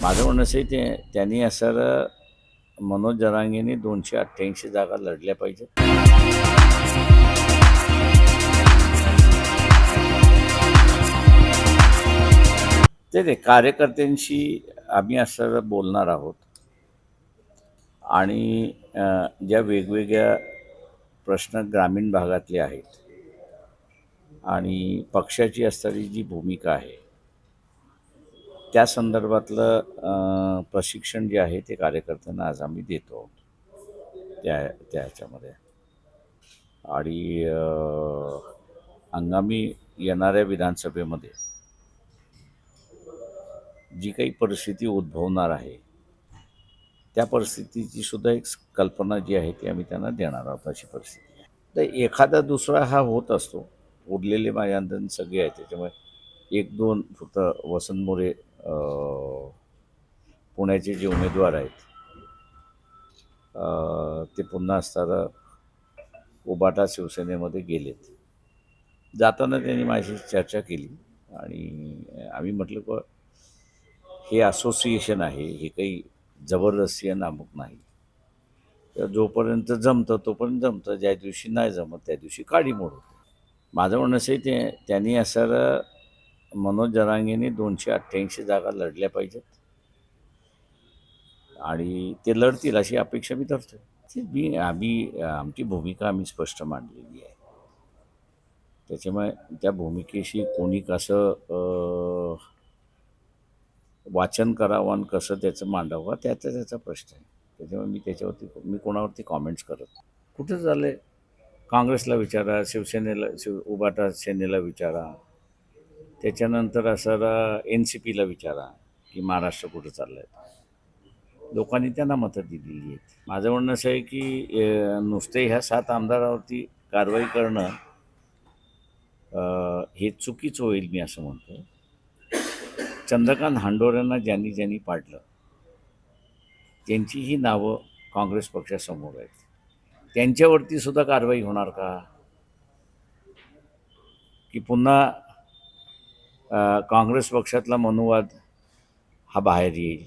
माझं म्हणणं असं आहे त्यांनी असं मनोज जरांगेंनी 288 जागा लढल्या पाहिजेत. ते कार्यकर्त्यांशी आम्ही असं बोलणार आहोत आणि ज्या वेगवेगळ्या प्रश्न ग्रामीण भागातले आहेत आणि पक्षाची असणारी जी भूमिका आहे त्या संदर्भातलं प्रशिक्षण जे आहे ते कार्यकर्त्यांना आज आम्ही देतो आहोत त्या ह्याच्यामध्ये. आणि आगामी येणाऱ्या विधानसभेमध्ये जी काही परिस्थिती उद्भवणार आहे त्या परिस्थितीची सुद्धा एक कल्पना जी आहे ती आम्ही त्यांना देणार आहोत. अशी परिस्थिती आहे. तर एखादा दुसरा हा होत असतो. उरलेले माझ्या अंदाज सगळे आहेत. त्याच्यामुळे एक दोन फक्त वसंत मोरे पुण्याचे जे उमेदवार आहेत ते पुन्हा असताना उबाटा शिवसेनेमध्ये गेलेत. जाताना त्यांनी माझ्याशी चर्चा केली आणि आम्ही म्हटलं की हे असोसिएशन आहे, हे काही जबरदस्ती नामक नाही. तर जोपर्यंत जमतं तोपर्यंत जमतं, ज्या दिवशी नाही जमत त्या दिवशी काडीमोड होते. माझं म्हणणं असं आहे त्यांनी असं मनोज जरांगेंनी 288 जागा लढल्या पाहिजेत आणि ते लढतील अशी अपेक्षा मी धरतो. आमची भूमिका आम्ही स्पष्ट मांडलेली आहे. त्याच्यामुळे त्या भूमिकेशी कोणी कसं वाचन करावं आणि कसं त्याचं मांडावं त्याचा प्रश्न आहे. त्याच्यामुळे मी कोणावरती कॉमेंट्स करत नाही. कुठं झालं आहे? काँग्रेसला विचारा, उबाटा सेनेला विचारा, त्याच्यानंतर असं NCPला विचारा की महाराष्ट्र कुठं चाललं आहे. लोकांनी त्यांना मतं दिलेली आहेत. माझं म्हणणं असं आहे की नुसते ह्या 7 आमदारावरती कारवाई करणं हे चुकीचं होईल मी असं म्हणतो. चंद्रकांत हांडोऱ्यांना ज्यांनी ज्यांनी पाडलं त्यांचीही नावं काँग्रेस पक्षासमोर आहेत. त्यांच्यावरती सुद्धा कारवाई होणार का? की पुन्हा काँग्रेस पक्षातला मनुवाद हा बाहेर येईल?